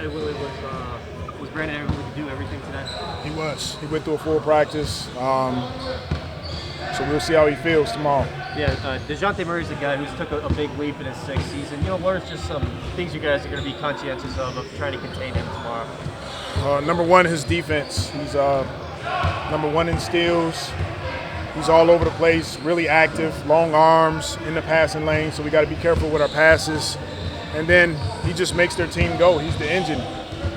Hey, Willie, was Brandon able to do everything today? He was. He went through a full practice. So we'll see how he feels tomorrow. Yeah, Dejounte Murray's the guy who's took a big leap in his sixth season. What are just some things you guys are going to be conscientious of trying to contain him tomorrow? Number one, his defense. He's number one in steals. He's all over the place, really active, long arms in the passing lane, so we got to be careful with our passes. And then he just makes their team go. He's the engine.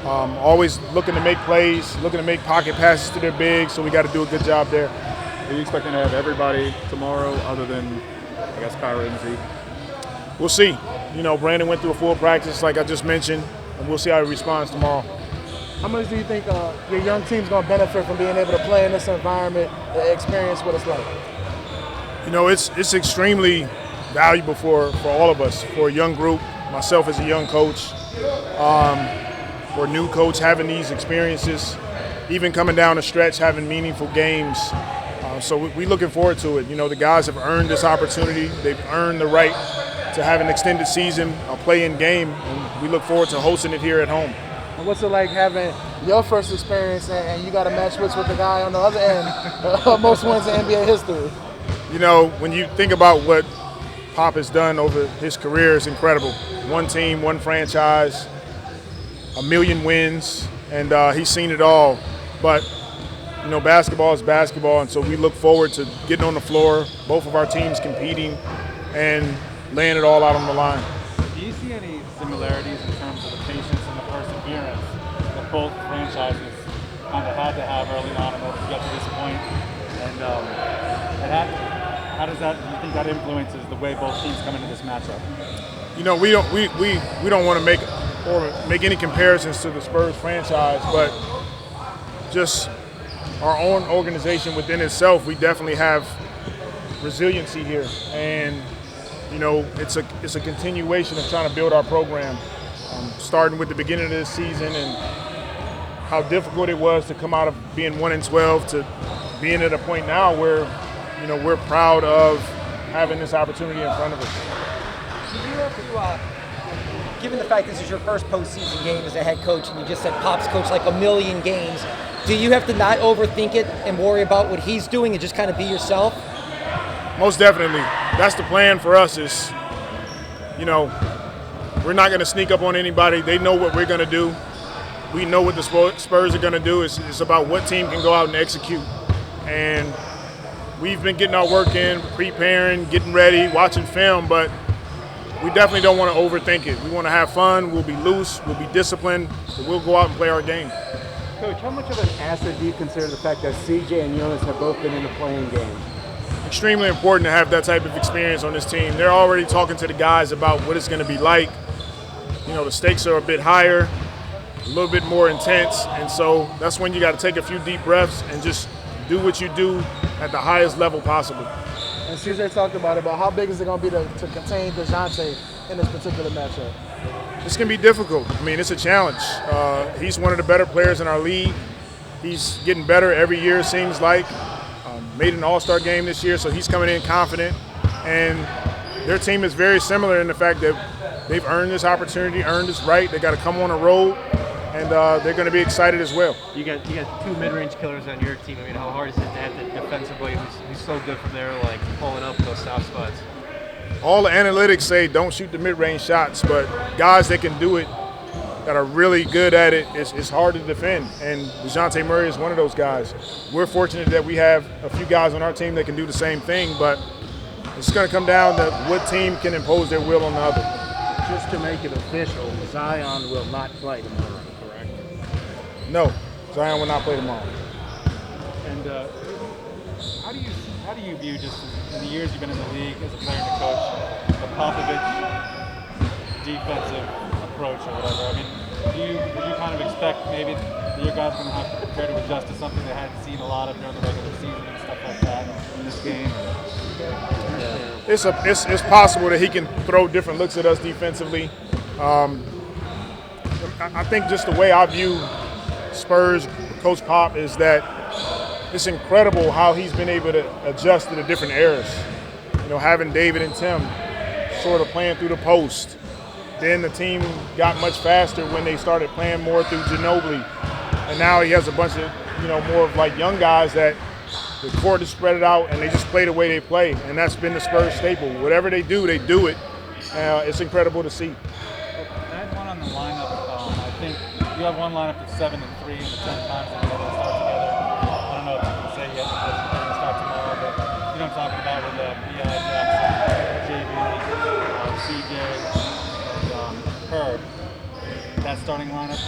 Always looking to make plays, looking to make pocket passes to their bigs, so we got to do a good job there. Are you expecting to have everybody tomorrow other than, I guess, Kyra and Zeke? We'll see. Brandon went through a full practice, like I just mentioned, and we'll see how he responds tomorrow. How much do you think your young team's going to benefit from being able to play in this environment, experience what it's like? It's extremely valuable for all of us, for a young group, myself as a young coach, for a new coach having these experiences, even coming down the stretch, having meaningful games. So we're looking forward to it. The guys have earned this opportunity. They've earned the right to have an extended season, a play-in game, and we look forward to hosting it here at home. And what's it like having your first experience and you got to match wits with the guy on the other end, most wins in NBA history? When you think about what Pop has done over his career, it's incredible. One team, one franchise, 1 million wins, and he's seen it all. But basketball is basketball, and so we look forward to getting on the floor, both of our teams competing and laying it all out on the line. Do you see any similarities in terms of the patience and the perseverance that both franchises kind of had to have early on in order to get to this point? And how does that? Do you think that influences the way both teams come into this matchup? We don't want to make any comparisons to the Spurs franchise, but just our own organization within itself, we definitely have resiliency here, and it's a continuation of trying to build our program, starting with the beginning of this season and how difficult it was to come out of being 1-12 to being at a point now where we're proud of having this opportunity in front of us. Do you have to, given the fact this is your first postseason game as a head coach, and you just said Pop's coached like 1 million games, do you have to not overthink it and worry about what he's doing and just kind of be yourself? Most definitely. That's the plan for us is, we're not going to sneak up on anybody. They know what we're going to do. We know what the Spurs are going to do. It's about what team can go out and execute. And we've been getting our work in, preparing, getting ready, watching film, but we definitely don't want to overthink it. We want to have fun. We'll be loose. We'll be disciplined. But we'll go out and play our game. Coach, how much of an asset do you consider the fact that CJ and Jonas have both been in the playing game? Extremely important to have that type of experience on this team. They're already talking to the guys about what it's going to be like. The stakes are a bit higher, a little bit more intense, and so that's when you got to take a few deep breaths and just do what you do at the highest level possible. And CJ talked about it, but how big is it going to be to contain Dejounte in this particular matchup? It's going to be difficult. It's a challenge. He's one of the better players in our league. He's getting better every year, it seems like. Made an all-star game this year, so he's coming in confident. And their team is very similar in the fact that they've earned this opportunity, earned this right. They got to come on a road, and they're going to be excited as well. You got two mid-range killers on your team. How hard is it to have that defensively who's so good from there, like pulling up those soft spots? All the analytics say don't shoot the mid-range shots, but guys that can do it, that are really good at it, it's hard to defend. And Dejounte Murray is one of those guys. We're fortunate that we have a few guys on our team that can do the same thing, but it's going to come down to what team can impose their will on the other. Just to make it official, Zion will not play tomorrow, correct? No, Zion will not play tomorrow. And how do you view, just in the years you've been in the league as a player and a coach, the Popovich defensive approach or whatever? Do you kind of expect maybe that your guys are going to have to prepare to adjust to something they hadn't seen a lot of during the regular season and stuff like that in this game? It's possible that he can throw different looks at us defensively. I think just the way I view Spurs, Coach Pop, is that it's incredible how he's been able to adjust to the different eras. Having David and Tim sort of playing through the post, then the team got much faster when they started playing more through Ginobili. And now he has a bunch of, more of like young guys that the court is spread it out and they just play the way they play. And that's been the Spurs staple. Whatever they do it. It's incredible to see. I had one on the lineup. I think you have one lineup that's 7 and 3 and the 10 times that they're going to start together. I don't know if you can say yet that they're going to start tomorrow, but you know what I'm talking about with B.I. Jackson, JB, CJ, and Herb. That starting lineup.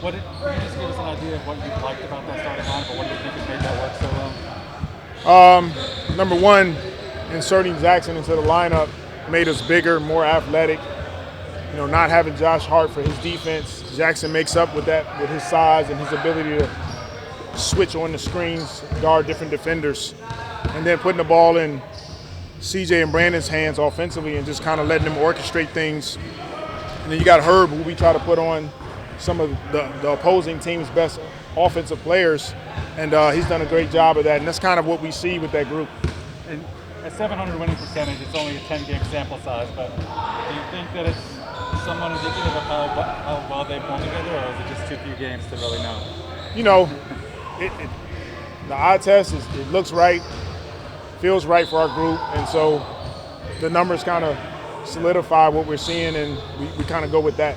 Can you just give us an idea of what you liked about that starting lineup, or what do you think has made that work so well? Number one, inserting Jackson into the lineup made us bigger, more athletic. Not having Josh Hart for his defense, Jackson makes up with that with his size and his ability to switch on the screens, guard different defenders, and then putting the ball in CJ and Brandon's hands offensively and just kind of letting them orchestrate things. And then you got Herb, who we try to put on some of the opposing team's best offensive players, and he's done a great job of that. And that's kind of what we see with that group. And at 700 winning percentage, it's only a 10-game sample size, but do you think that it's somewhat indicative of how well they've won together, or is it just too few games to really know? The eye test it looks right, feels right for our group, and so the numbers kind of solidify what we're seeing, and we kind of go with that.